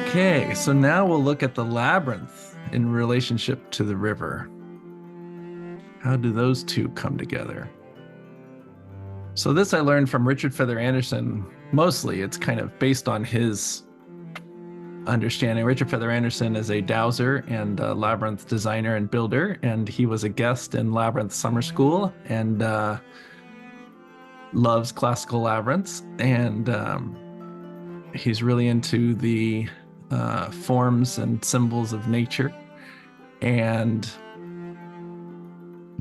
Okay, so now we'll look at the labyrinth in relationship to the river. How do those two come together? So this I learned from Richard Feather Anderson. Mostly it's kind of based on his understanding. Richard Feather Anderson is a dowser and a labyrinth designer and builder, and he was a guest in Labyrinth Summer School and loves classical labyrinths. And he's really into the forms and symbols of nature. And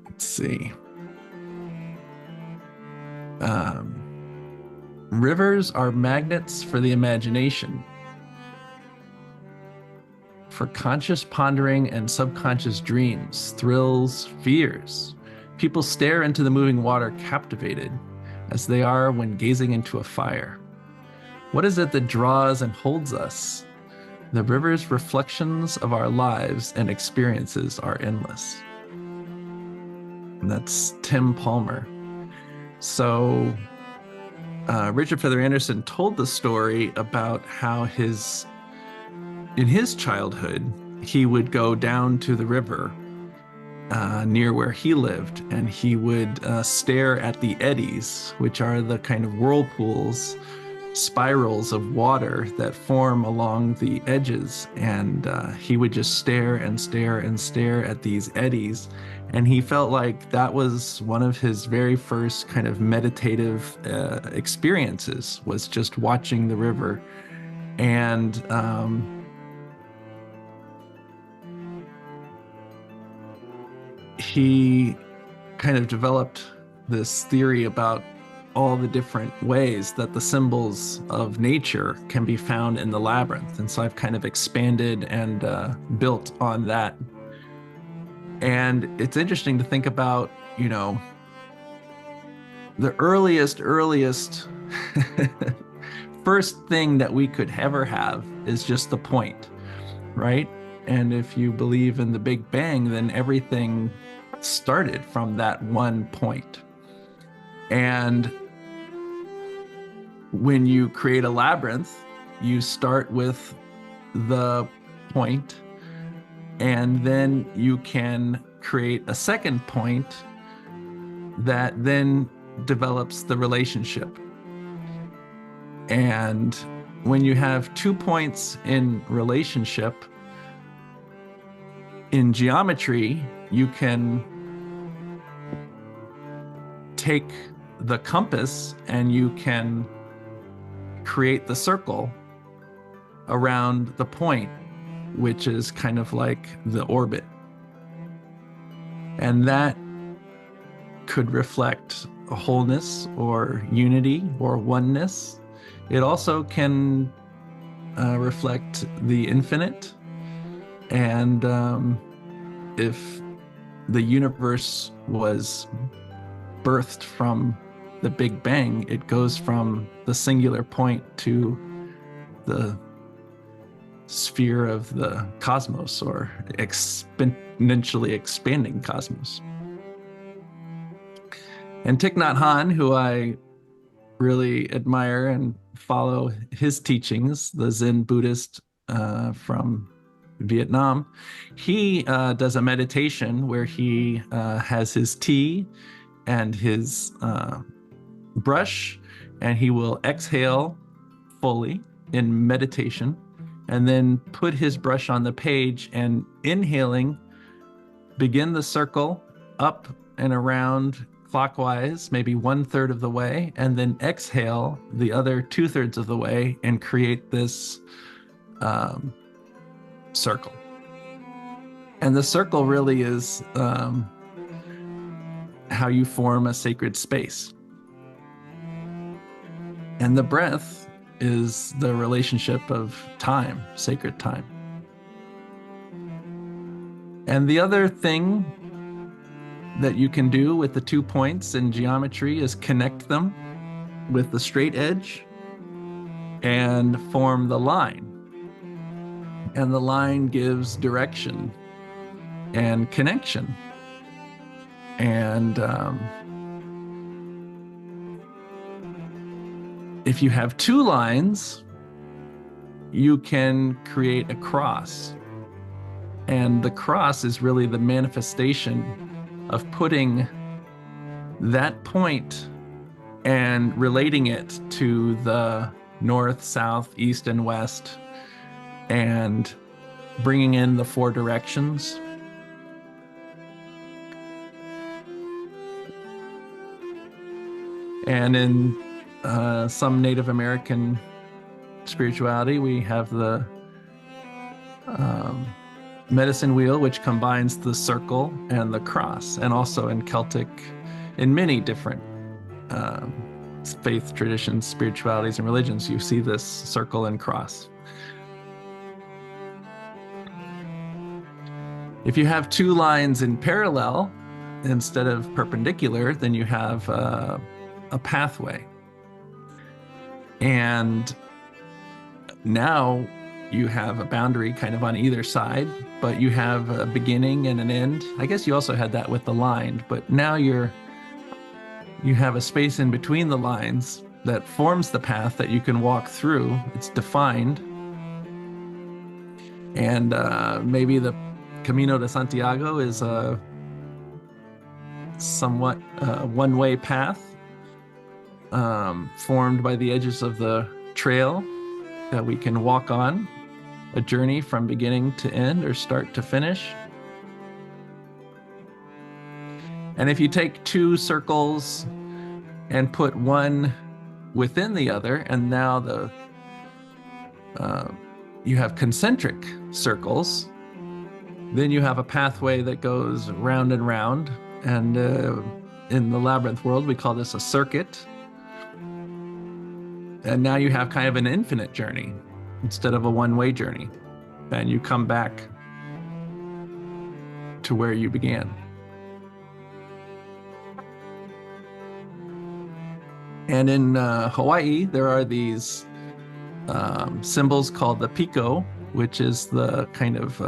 let's see. Rivers are magnets for the imagination, for conscious pondering and subconscious dreams, thrills, fears. People stare into the moving water captivated, as they are when gazing into a fire. What is it that draws and holds us? The river's reflections of our lives and experiences are endless. And that's Tim Palmer. So Richard Feather Anderson told the story about how in his childhood, he would go down to the river near where he lived, and he would stare at the eddies, which are the kind of whirlpools, spirals of water that form along the edges. And he would just stare and stare and stare at these eddies. And he felt like that was one of his very first kind of meditative experiences, was just watching the river. And he kind of developed this theory about all the different ways that the symbols of nature can be found in the labyrinth. And so I've kind of expanded and built on that. And it's interesting to think about, you know, the earliest first thing that we could ever have is just the point, right? And if you believe in the Big Bang, then everything started from that one point. And when you create a labyrinth, you start with the point, and then you can create a second point that then develops the relationship. And when you have 2 points in relationship, in geometry, you can take the compass and you can create the circle around the point, which is kind of like the orbit. And that could reflect a wholeness or unity or oneness. It also can reflect the infinite. And if the universe was birthed from the Big Bang, it goes from the singular point to the sphere of the cosmos, or exponentially expanding cosmos. And Thich Nhat Hanh, who I really admire and follow his teachings, the Zen Buddhist from Vietnam, he does a meditation where he has his tea and his brush, and he will exhale fully in meditation, and then put his brush on the page, and inhaling, begin the circle up and around clockwise, maybe 1/3 of the way, and then exhale the other 2/3 of the way and create this circle. And the circle really is how you form a sacred space. And the breath is the relationship of time, sacred time. And the other thing that you can do with the 2 points in geometry is connect them with the straight edge and form the line. And the line gives direction and connection. And if you have 2 lines, you can create a cross. And the cross is really the manifestation of putting that point and relating it to the north, south, east, and west, and bringing in the 4 directions. And in some Native American spirituality, we have the medicine wheel, which combines the circle and the cross. And also in Celtic, in many different faith traditions, spiritualities, and religions, you see this circle and cross. If you have 2 lines in parallel instead of perpendicular, then you have a pathway. And now you have a boundary kind of on either side, but you have a beginning and an end. I guess you also had that with the line, but now you have a space in between the lines that forms the path that you can walk through. It's defined. And maybe the Camino de Santiago is a somewhat one-way path formed by the edges of the trail that we can walk on, a journey from beginning to end or start to finish. And if you take 2 circles and put one within the other, and now you have concentric circles, then you have a pathway that goes round and round. And in the Labyrinth world, we call this a circuit. And now you have kind of an infinite journey instead of a one-way journey. And you come back to where you began. And in Hawaii, there are these symbols called the piko, which is the kind of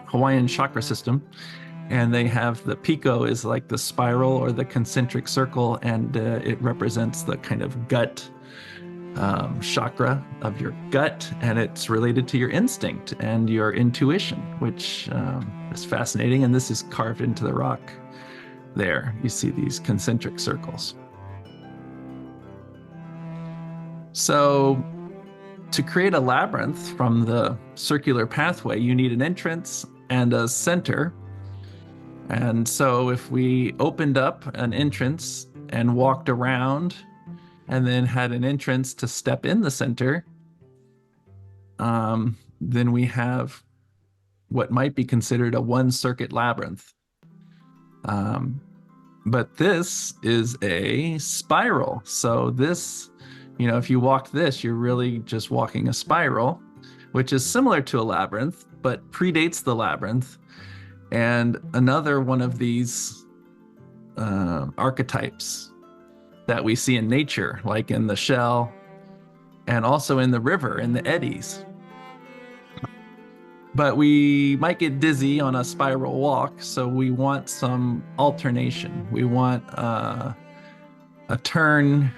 Hawaiian chakra system. And they have the piko is like the spiral or the concentric circle, and it represents the kind of gut chakra of your gut, and it's related to your instinct and your intuition, which is fascinating. And this is carved into the rock there. You see these concentric circles. So to create a labyrinth from the circular pathway, you need an entrance and a center. And so if we opened up an entrance and walked around and then had an entrance to step in the center, then we have what might be considered a 1-circuit labyrinth. But this is a spiral. So this, if you walked this, you're really just walking a spiral, which is similar to a labyrinth, but predates the labyrinth. And another one of these archetypes that we see in nature, like in the shell and also in the river, in the eddies. But we might get dizzy on a spiral walk, so we want some alternation. We want a turn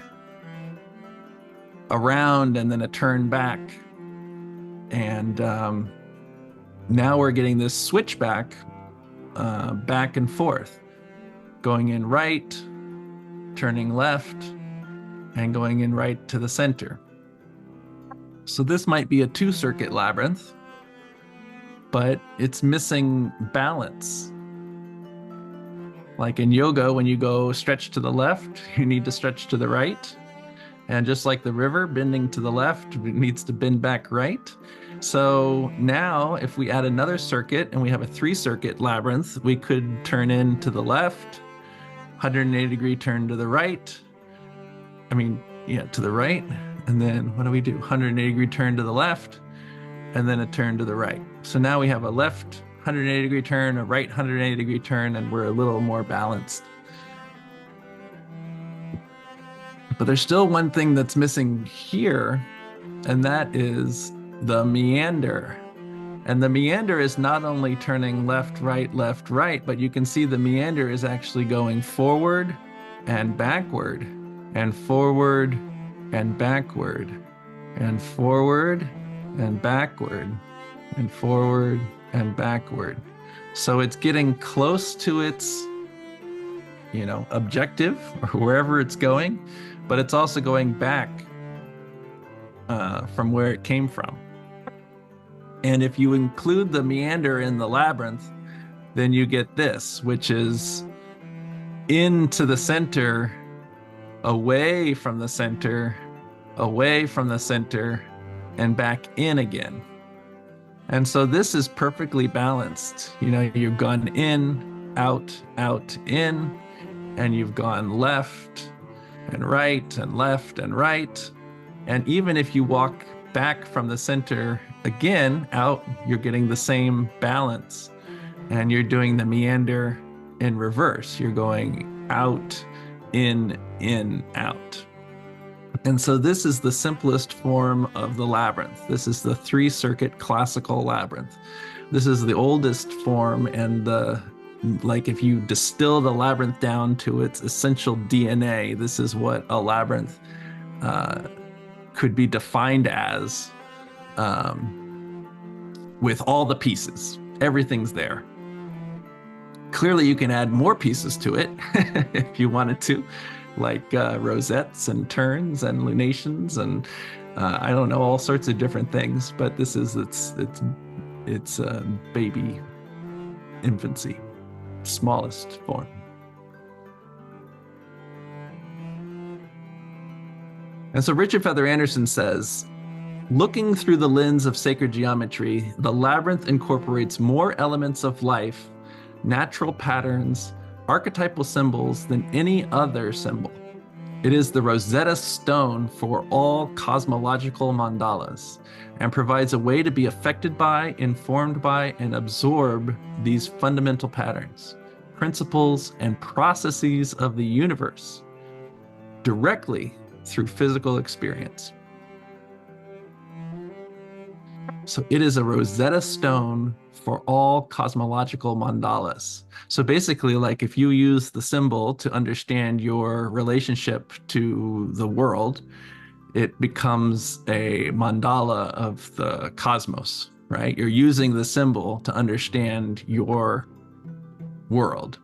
around and then a turn back. And now we're getting this switchback back and forth, going in right, turning left, and going in right to the center. So this might be a 2-circuit labyrinth, but it's missing balance. Like in yoga, when you go stretch to the left, you need to stretch to the right. And just like the river, bending to the left, it needs to bend back right. So now if we add another circuit and we have a 3-circuit labyrinth, we could turn in to the left, 180-degree turn to the right. To the right. And then what do we do? 180-degree turn to the left, and then a turn to the right. So now we have a left 180-degree turn, a right 180-degree turn, and we're a little more balanced. But there's still one thing that's missing here, and that is the meander. And the meander is not only turning left, right, but you can see the meander is actually going forward and backward and forward and backward. and forward and backward and forward and backward. So it's getting close to its, objective or wherever it's going, but it's also going back from where it came from. And if you include the meander in the labyrinth, then you get this, which is into the center, away from the center, away from the center, and back in again. And so this is perfectly balanced. You've gone in, out, in, and you've gone left and right and left and right. And even if you walk back from the center again, out, you're getting the same balance. And you're doing the meander in reverse. You're going out, in, out. And so this is the simplest form of the labyrinth. This is the 3-circuit classical labyrinth. This is the oldest form, and if you distill the labyrinth down to its essential DNA, this is what a labyrinth could be defined as, with all the pieces. Everything's there. Clearly, you can add more pieces to it if you wanted to, like rosettes and turns and lunations and I don't know, all sorts of different things. But this is its baby infancy, smallest form. And so Richard Feather Anderson says, looking through the lens of sacred geometry, the labyrinth incorporates more elements of life, natural patterns, archetypal symbols than any other symbol. It is the Rosetta Stone for all cosmological mandalas and provides a way to be affected by, informed by, and absorb these fundamental patterns, principles, and processes of the universe directly through physical experience. So it is a Rosetta Stone for all cosmological mandalas. So basically, like if you use the symbol to understand your relationship to the world, it becomes a mandala of the cosmos, right? You're using the symbol to understand your world.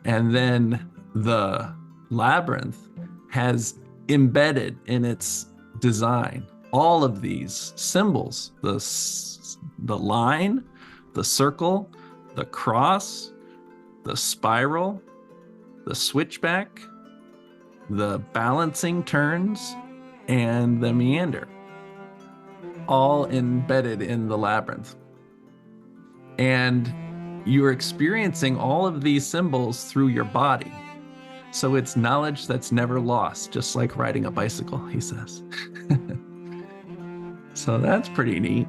And then the labyrinth has embedded in its design all of these symbols, the line, the circle, the cross, the spiral, the switchback, the balancing turns, and the meander, all embedded in the labyrinth. And you're experiencing all of these symbols through your body. So it's knowledge that's never lost, just like riding a bicycle, he says. So that's pretty neat.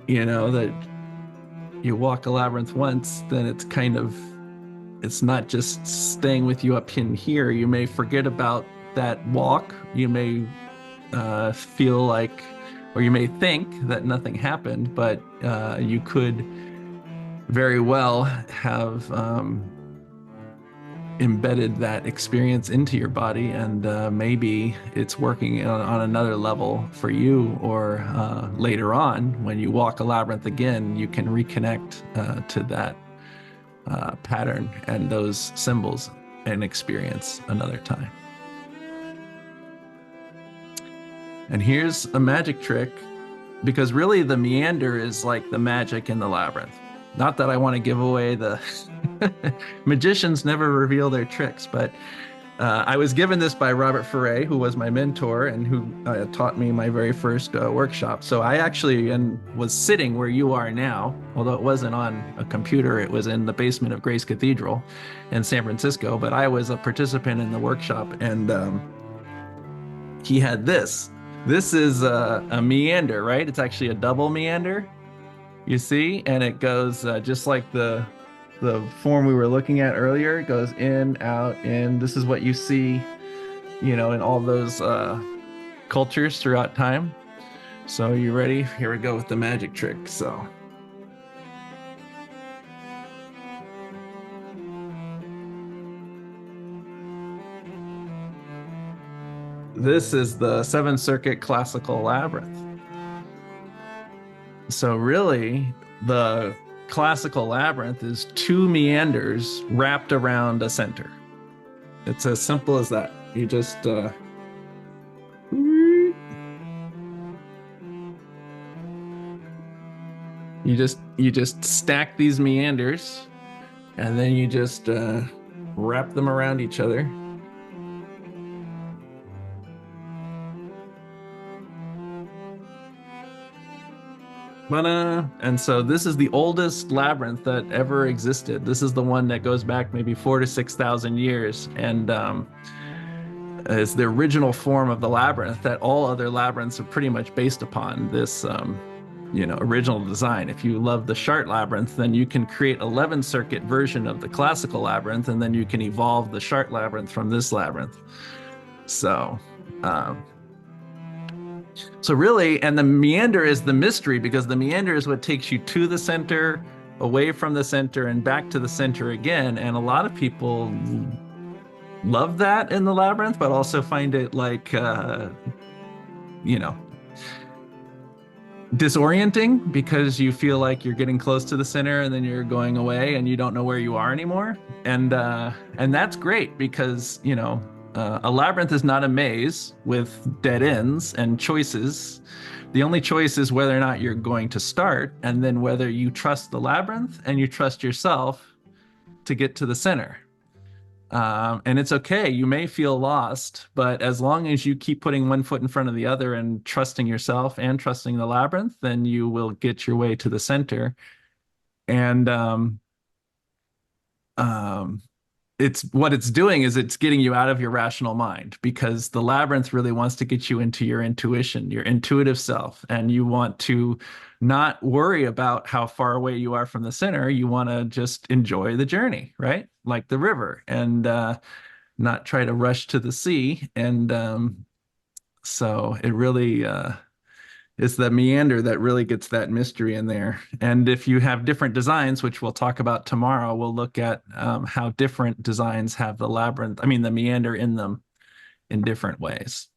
That you walk a labyrinth once, then it's not just staying with you up in here. You may forget about that walk. You may feel like, or you may think that nothing happened, but you could very well have embedded that experience into your body, and maybe it's working on another level for you, or later on when you walk a labyrinth again, you can reconnect to that pattern and those symbols and experience another time. And here's a magic trick, because really the meander is like the magic in the labyrinth. Not that I want to give away the magicians never reveal their tricks, but I was given this by Robert Ferre, who was my mentor and who taught me my very first workshop. So I actually was sitting where you are now, although it wasn't on a computer. It was in the basement of Grace Cathedral in San Francisco, but I was a participant in the workshop, and he had this. This is a meander, right? It's actually a double meander. You see, and it goes just like the form we were looking at earlier. It goes in, out, in. This is what you see, in all those cultures throughout time. So you ready? Here we go with the magic trick. So this is the 7-circuit classical labyrinth. So really, the classical labyrinth is 2 meanders wrapped around a center. It's as simple as that. You just you just stack these meanders, and then you just wrap them around each other. And so this is the oldest labyrinth that ever existed. This is the one that goes back maybe 4,000 to 6,000 years, and is the original form of the labyrinth that all other labyrinths are pretty much based upon. This original design. If you love the Chart labyrinth, then you can create 11-circuit version of the classical labyrinth, and then you can evolve the Chart labyrinth from this labyrinth. So really, and the meander is the mystery, because the meander is what takes you to the center, away from the center, and back to the center again. And a lot of people love that in the labyrinth, but also find it like, disorienting, because you feel like you're getting close to the center and then you're going away and you don't know where you are anymore. And that's great, because a labyrinth is not a maze with dead ends and choices. The only choice is whether or not you're going to start, and then whether you trust the labyrinth and you trust yourself to get to the center. And it's okay, you may feel lost, but as long as you keep putting one foot in front of the other and trusting yourself and trusting the labyrinth, then you will get your way to the center. And what it's doing is it's getting you out of your rational mind, because the labyrinth really wants to get you into your intuition, your intuitive self, and you want to not worry about how far away you are from the center. You want to just enjoy the journey, right? Like the river, and not try to rush to the sea. And so it really is the meander that really gets that mystery in there. And if you have different designs, which we'll talk about tomorrow, we'll look at how different designs have the meander in them in different ways.